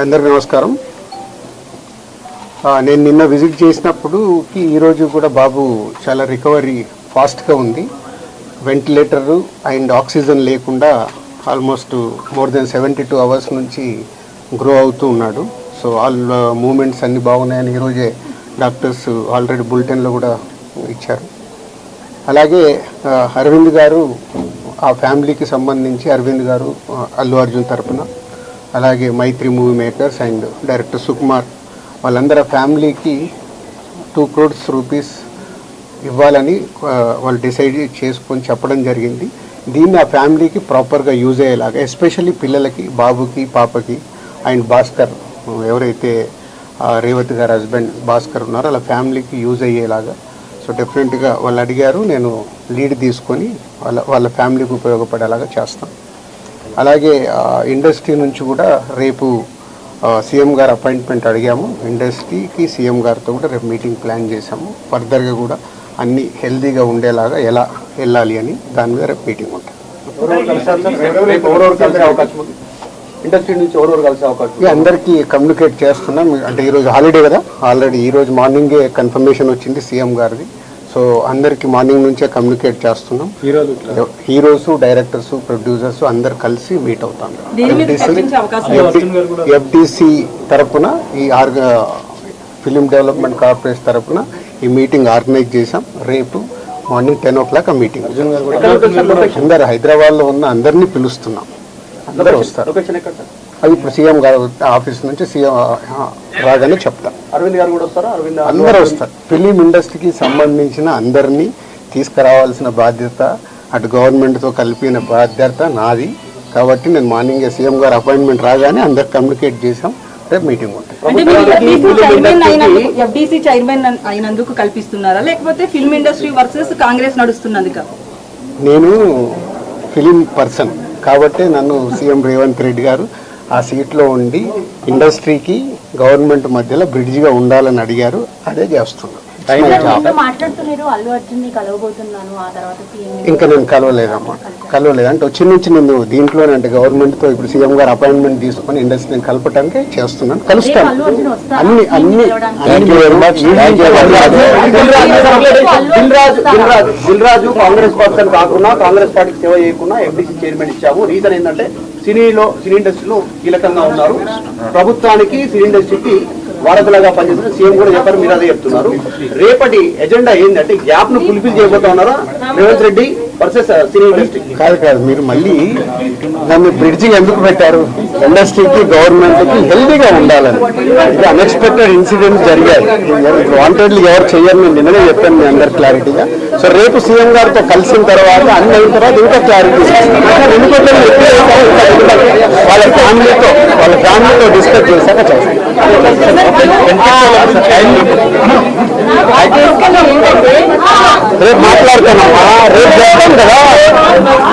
అందరికీ నమస్కారం. నేను నిన్న విజిట్ చేసినప్పుడు ఈరోజు కూడా బాబు చాలా రికవరీ ఫాస్ట్గా ఉంది. వెంటిలేటరు అండ్ ఆక్సిజన్ లేకుండా ఆల్మోస్ట్ మోర్ దెన్ 72 అవర్స్ నుంచి గ్రో అవుతూ ఉన్నాడు. సో ఆల్ మూమెంట్స్ అన్నీ బాగున్నాయని ఈరోజే డాక్టర్స్ ఆల్రెడీ బులెటిన్లో కూడా ఇచ్చారు. అలాగే అరవింద్ గారు ఆ ఫ్యామిలీకి సంబంధించి అరవింద్ గారు అల్లు అర్జున్ తరపున, అలాగే Mythri movie makers and director Sukumar వాళ్ళందరి ఫ్యామిలీకి 2 crores రూపీస్ ఇవ్వాలని వాళ్ళు డిసైడ్ చేసుకొని చెప్పడం జరిగింది. దీన్ని ఆ ఫ్యామిలీకి ప్రాపర్గా యూజ్ అయ్యేలాగా, ఎస్పెషల్లీ పిల్లలకి, బాబుకి, పాపకి అండ్ భాస్కర్ ఎవరైతే రేవతి గారి హస్బెండ్ భాస్కర్ ఉన్నారో వాళ్ళ ఫ్యామిలీకి యూజ్ అయ్యేలాగా. సో డెఫినెట్గా వాళ్ళు అడిగారు, నేను లీడ్ తీసుకొని వాళ్ళ ఫ్యామిలీకి ఉపయోగపడేలాగా చేస్తాను. అలాగే ఇండస్ట్రీ నుంచి కూడా రేపు సీఎం గారు అపాయింట్మెంట్ అడిగాము. ఇండస్ట్రీకి సీఎం గారితో కూడా రేపు మీటింగ్ ప్లాన్ చేశాము. ఫర్దర్గా కూడా అన్నీ హెల్తీగా ఉండేలాగా ఎలా వెళ్ళాలి అని దాని మీద రేపు మీటింగ్ ఉంటుంది. ఇండస్ట్రీ నుంచి ఎవరెవరు కలిసే అవకాశం? అందరికీ కమ్యూనికేట్ చేస్తున్నాం. అంటే ఈరోజు హాలిడే కదా, ఆల్రెడీ ఈరోజు మార్నింగే కన్ఫర్మేషన్ వచ్చింది సీఎం గారిది. సో అందరికీ మార్నింగ్ నుంచే కమ్యూనికేట్ చేస్తున్నాం. హీరోస్, డైరెక్టర్స్, ప్రొడ్యూసర్స్ అందరు కలిసి మీట్ అవుతాం. ఎఫ్డిసి తరఫున ఈ ఫిలిం డెవలప్మెంట్ కార్పొరేషన్ తరఫున ఈ మీటింగ్ ఆర్గనైజ్ చేశాం. రేపు మార్నింగ్ 10 o'clock ఆ మీటింగ్. అందరు హైదరాబాద్లో ఉన్న అందరినీ పిలుస్తున్నాం, అందరూ వస్తారు. అది ఇప్పుడు సీఎం గారు ఆఫీస్ నుంచి సీఎం రాగానే చెప్తారు. అరవింద్ గారు కూడా వస్తారా? అందరూ వస్తారు. ఫిలిం ఇండస్ట్రీకి సంబంధించిన అందరినీ తీసుకురావాల్సిన బాధ్యత అటు గవర్నమెంట్తో కలిపిన బాధ్యత నాది. కాబట్టి నేను మార్నింగ్ సీఎం గారు అపాయింట్మెంట్ రాగానే అందరు కమ్యూనికేట్ చేసాం. రేపు మీటింగ్ ఉంటుంది. ఎఫ్డీసీ చైర్మన్ అయినందుకు కల్పిస్తున్నారా, లేకపోతే ఫిల్మ్ ఇండస్ట్రీ వర్సెస్ కాంగ్రెస్ నడుస్తున్నందుక? నేను ఫిలిం పర్సన్ కాబట్టి నన్ను సీఎం రేవంత్ రెడ్డి గారు ఆ సీట్లో ఉండి ఇండస్ట్రీకి గవర్నమెంట్ మధ్యలో బ్రిడ్జిగా ఉండాలని అడిగారు. అదే చేస్తున్నాను. ఇంకా నేను కలవలేదమ్మా, కలవలేదు. అంటే వచ్చి నుంచి నేను దీంట్లోనే అంటే గవర్నమెంట్తో ఇప్పుడు సీఎం గారు అపాయింట్మెంట్ తీసుకొని ఇండస్ట్రీని కలపడానికి చేస్తున్నాను. కలుస్తాను. అన్ని దిల్ రాజు కాంగ్రెస్ పర్సన్ కాకుండా, కాంగ్రెస్ పార్టీకి సేవ చేయకుండా ఎఫ్డీసీ చైర్మన్ ఇచ్చాము. రీజన్ ఏంటంటే సినీ ఇండస్ట్రీలో కీలకంగా ఉన్నారు. ప్రభుత్వానికి, సినీ ఇండస్ట్రీకి వారధులుగా పనిచేస్తున్న సీఎం కూడా చెప్పారు, మీరు అదే చెప్తున్నారు. రేపటి ఎజెండా ఏంటంటే గ్యాప్ ను ఫుల్ఫిల్ చేయబోతా ఉన్నారా Revanth Reddy versus cine industry? కాదు, మీరు మళ్ళీ దాన్ని బ్రిడ్జి ఎందుకు పెట్టారు? ఇండస్ట్రీకి, గవర్నమెంట్కి హెల్దీగా ఉండాలని. ఇది అన్ఎక్స్పెక్టెడ్ ఇన్సిడెంట్స్ జరిగాయి. వాంటెడ్లీ ఎవరు చెయ్యరు, నేను నిన్ననే చెప్పాను మీ అందరు క్లారిటీగా. సో రేపు సీఎం గారితో కలిసిన తర్వాత అన్ని అయిన తర్వాత ఇంకా క్లారిటీ ఎందుకంటే వాళ్ళ ఫ్యామిలీతో డిస్కస్ చేశాక చేస్తాను. రేపు మాట్లాడుతున్నామా? రేపు చెప్తాం కదా.